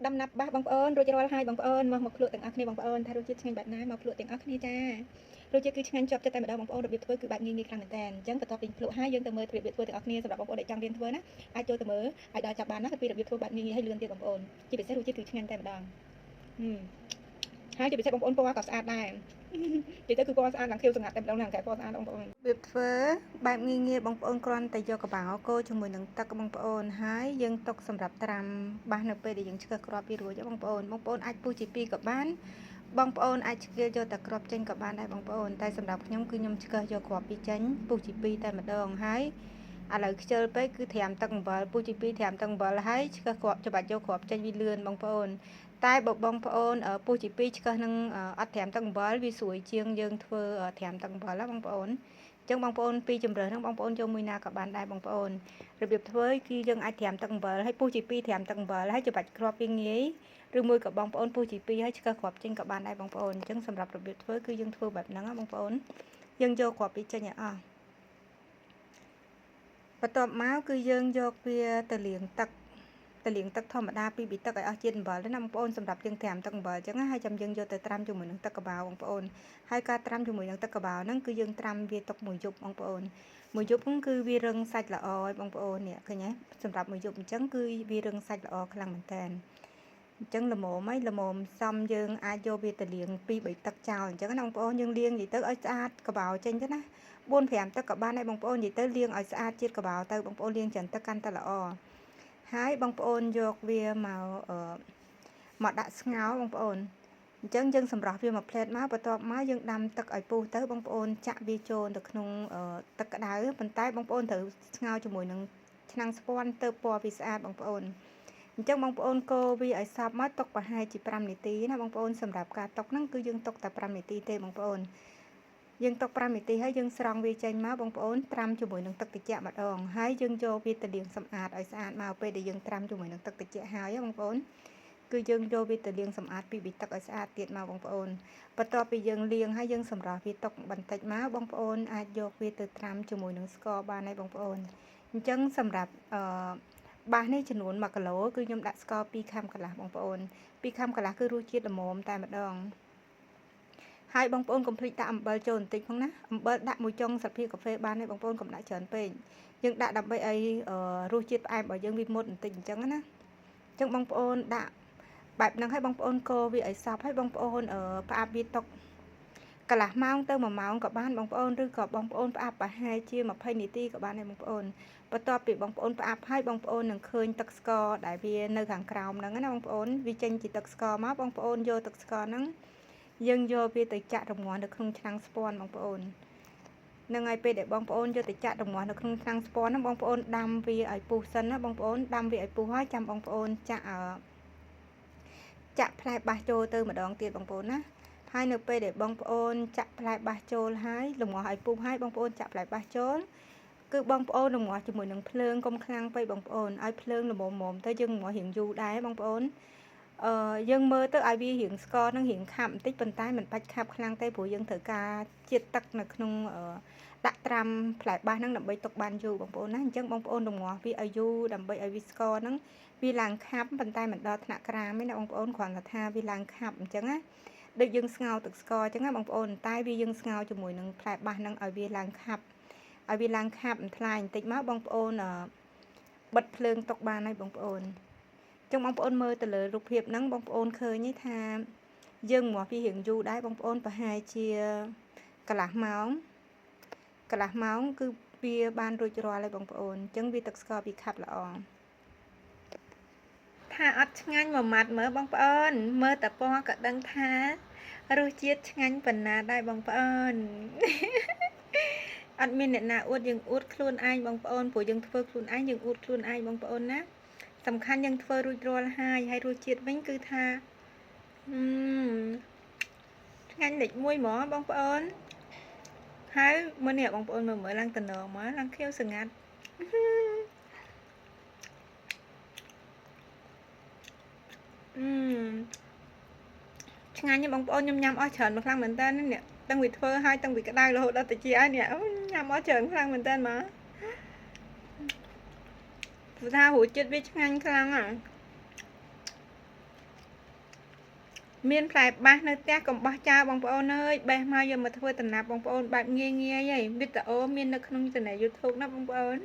ดำนับบ้าบังเอิญรู้จะรอให้บังเอิญมาพลุទាំងអស់គ្នាบังเอิญถ้ารู้จิตឆ្ងាញ់បែបណាមកพลุទាំងអស់គ្នាចាรู้จิตគឺឆ្ងាញ់ជាប់ចិត្តតែម្ដងបងប្អូនរបៀបធ្វើគឺបែបងាយៗខ្លាំងមែនតើអញ្ចឹងបន្ទាប់ពីភ្លក់ហើយយើងទៅមើលរបៀបធ្វើទាំងអស់គ្នាសម្រាប់បងប្អូនដែលចង់រៀនធ្វើណាអាចចូលទៅមើលអាចដល់ចាប់បានណាពីរបៀបធ្វើបែបងាយៗហើយលឿនទៀតបងប្អូនជាពិសេសรู้จิตគឺឆ្ងាញ់តែម្ដងហើយជាពិសេសបងប្អូនពណ៌ក៏ស្អាតដែរនិយាយទៅគឺពណ៌ស្អាតឡើងខៀវស្ងាត់តែម្ដងណាកែពណ៌ស្អាតបងប្អូនរបៀបធ្វើបែបងាយៗបងប្អូនគ្រាន់តែយកកបោកូរជាមួយនឹងទឹកបងប្អូនហើយយើងទុកសម្រាប់ត្រាំបាសនៅពេលដែលយើងឆ្កឹះគ្រាប់ពីរួចបងប្អូនអាចពុះជា2ក៏បានបងប្អូនអាចឆ្កៀលយកតែគ្រាប់ចេញក៏បានដែរបងប្អូនតែសម្រាប់ខ្ញុំគឺខ្ញុំឆ្កឹះយកគ្រាប់ពីចេញពុះជា2តែម្ដងហើយឥឡូវខ្ជិលពេកគឺត្រាំទឹកអំបិលពុះជា2ត្រាំទឹកអំបិលហើយឆ្កឹះគ្រាប់ច្បាច់យកគ្រាប់ចេញវាលឿនបងប្អូនតែបើបងប្អូនពុះជា2ឆ្កឹះនឹងអត់ត្រាំទឹកអំបិលវាស្រួយជាងយើងធ្វើត្រាំទឹកអំបិលណាបងប្អូនអញ្ចឹងបងប្អូនពីជំរើសហ្នឹងបងប្អូនយកមួយណាក៏បានដែរបងប្អូនរបៀបធ្វើគឺយើងអាចត្រាំទឹកអំបិលហើយពុះជា2ត្រាំទឹកអំបិលហើយច្បាច់គ្រាប់វាងាយឬមួយក៏បងប្អូនពុះជា2ហើយឆ្កឹះគ្រាប់ចេញក៏បានដែរបងប្អូនអញ្ចឹងសម្រាប់របៀបធ្វើគឺយើងធ្វើបែបហ្នឹងណាបងប្អូនយើងយកគ្រាប់ពីចេញឲ្យអស់បន្ទាប់មកគឺយើងយកវាទៅលាងទឹកធម្មតាពីប៊ីទឹកឲ្យអស់ជាតិអំបិលណាបងប្អូនសម្រាប់យើងត្រាំទឹកអំបិលអញ្ចឹងហើយចាំយើងយកទៅត្រាំជាមួយនឹងទឹកកបោបងប្អូនហើយការត្រាំជាមួយនឹងទឹកកបោហ្នឹងគឺយើងត្រាំវាទុកមួយយប់បងប្អូនមួយយប់ហ្នឹងគឺវារឹងសាច់ល្អហើយបងប្អូននេះឃើញទេសម្រាប់មួយយប់អញ្ចឹងគឺវារឹងសាច់ល្អខ្លាំងមែនតើអញ្ចឹងល្មមសមយើងអាចយកវាទៅលាង2 3ទឹកចោលអញ្ចឹងណាបងប្អូនយើងលាងនិយាយទៅឲ្យស្អាតកបោចេញទៅណា4 5ទឹកក៏បានដែរបងប្អូននិយាយទៅលាងឲ្យស្អាតជាតិកបោទៅបងប្អូនលាងច្រើនទឹកកាន់តែល្អហើយបងប្អូនយកវាមកដាក់ស្ងោរបងប្អូនអញ្ចឹងយើងសម្រោះវាមួយផ្លែតមកបន្ទាប់មកយើងដាំទឹកឲ្យពុះទៅបងប្អូនចាក់វាចូលទៅក្នុងទឹកក្តៅប៉ុន្តែបងប្អូនត្រូវស្ងោរជាមួយនឹងឆ្នាំងស្ពាន់ទៅពណ៌វាស្អាតបងប្អូនអញ្ចឹងបងប្អូនកូរវាឲ្យសព្វមកទុកប្រហែលជា5នាទីណាបងប្អូនសម្រាប់ការទុកហ្នឹងគឺយើងទុកតែ5នាទីទេបងប្អូនយើងទុក5នាទីហើយយើងស្រង់វាចេញមកបងប្អូនត្រាំជាមួយនឹងទឹកត្រជាក់ម្ដងហើយយើងយកវាទៅលាងសម្អាតឲ្យស្អាតមកពេលដែលយើងត្រាំជាមួយនឹងទឹកត្រជាក់ហើយបងប្អូនគឺយើងយកវាទៅលាងសម្អាតពីប៊ីទឹកឲ្យស្អាតទៀតមកបងប្អូនបន្ទាប់ពីយើងលាងហើយយើងសម្រោះវាទុកបន្តិចមកបងប្អូនអាចយកវាទៅត្រាំជាមួយនឹងស្ករបានហើយបងប្អូនអញ្ចឹងសម្រាប់បាសនេះចំនួន1គីឡូគឺខ្ញុំដាក់ស្ករ2ខាំកន្លះបងប្អូន2ខាំកន្លះគឺរសជាតិល្មមតែម្ដងហើយបងប្អូនកុំភ្លេចដាក់អំបិលចូលបន្តិចផងណាអំបិលដាក់មួយចុងស្លាបព្រាកាហ្វេបានទេបងប្អូនកុំដាក់ច្រើនពេកយើងដាក់ដើម្បីឲ្យរសជាតិផ្អែមរបស់យើងវាមុតបន្តិចអញ្ចឹងណាអញ្ចឹងបងប្អូនដាក់បែបហ្នឹងឲ្យបងប្អូនកូរវាឲ្យសព្វហើយបងប្អូនផ្អាប់វាទុកកន្លះម៉ោងទៅ1ម៉ោងក៏បានបងប្អូនឬក៏បងប្អូនផ្អាប់ប្រហែលជា20នាទីក៏បានដែរបងប្អូនបន្ទាប់ពីបងប្អូនផ្អាប់ហើយបងប្អូននឹងឃើញទឹកស្ករដែលវានៅខាងក្រោមហ្នឹងណាបងប្អូនវាចេញជាទឹកស្ករមកបងប្អូនយកទឹកស្ករហ្នឹងយើងយកវាទៅចាក់រងាស់នៅក្នុងឆ្នាំងស្ពាន់បងប្អូននឹងហើយពេលដែលបងប្អូនយកទៅចាក់រងាស់នៅក្នុងឆ្នាំងស្ពាន់ហ្នឹងបងប្អូនដាំវាឲ្យពុះសិនណាបងប្អូនដាំវាឲ្យពុះហើយចាំបងប្អូនចាក់ផ្លែបាសចូលទៅម្ដងទៀតបងប្អូនណាហើយនៅពេលដែលបងប្អូនចាក់ផ្លែបាសចូលហើយរងាស់ឲ្យពុះហើយបងប្អូនចាក់ផ្លែបាសចូលគឺបងប្អូនរងាស់ជាមួយនឹងភ្លើងកុំខ្លាំងពេកបងប្អូនឲ្យភ្លើងល្មមៗទៅយើងរងាស់រៀងយូរដែរបងប្អូនយើងមើលទៅឲ្យវារៀងស្ករនឹងរៀងខាប់បន្តិចប៉ុន្តែមិនបាច់ខាប់ខ្លាំងទេព្រោះយើងត្រូវការជាតិទឹកនៅក្នុងដាក់ត្រាំផ្លែបាសហ្នឹងដើម្បីទុកបានយូរបងប្អូនណាអញ្ចឹងបងប្អូនរងាស់វាឲ្យយូរដើម្បីឲ្យវាស្ករហ្នឹងវាឡើងខាប់ប៉ុន្តែមិនដល់ថ្នាក់ក្រាមទេណាបងប្អូនគ្រាន់តែថាវាឡើងខាប់អញ្ចឹងណាដូចយើងស្ងោរទឹកស្ករអញ្ចឹងណាបងប្អូនតែវាយើងស្ងោរជាមួយនឹងផ្លែបាសហ្នឹងឲ្យវាឡើងខាប់បន្ថ្លាយបន្តិចមកបងប្អូនបិទភ្លើងទុកបានហើយបងប្អូនចឹងបងប្អូនមើលទៅលើរូបភាពហ្នឹងបងប្អូនឃើញថាយើងមកពីរៀងយូរដែរបងប្អូនប្រហែលជាកន្លះម៉ោងគឺវាបានរួចរាល់ហើយបងប្អូនអញ្ចឹងវាទឹកស្ករវាខាប់ល្អថាអត់ឆ្ងាញ់មួយម៉ាត់មើលបងប្អូនមើលតែពណ៌ក៏ដឹងថារសជាតិឆ្ងាញ់ប៉ុណ្ណាដែរបងប្អូនអត់មានអ្នកណាអួតយើងអួតខ្លួនឯងបងប្អូនព្រោះយើងធ្វើខ្លួនឯងយើងអួតខ្លួនឯងបងប្អូនណាសំខាន់យើងធ្វើរួចរាល់ហើយរសជាតិវិញគឺថាឆ្ងាញ់លេខ1ហ្មងបងប្អូនហើយមើលនេះបងប្អូនមើលឡើងតំណងមកឡើងខៀវស្ងាត់ឆ្ងាញ់បងប្អូនខ្ញុំញ៉ាំអស់ច្រើនមកខ្លាំងមែនតើនេះតាំងពីធ្វើហើយតាំងពីក្តៅរហូតដល់តិចហើយនេះញ៉ាំអស់ច្រើនខ្លាំងមែនតើមកព្រោះថារសជាតិវាឆ្ងាញ់ខ្លាំង មានផ្លែបាសនៅផ្ទះកុំបោះចោលបងប្អូនអើយបេះមកយកមកធ្វើដំណាប់បងប្អូនបែបងាយៗហីវីដេអូមាននៅក្នុង Channel YouTube ណាបងប្អូន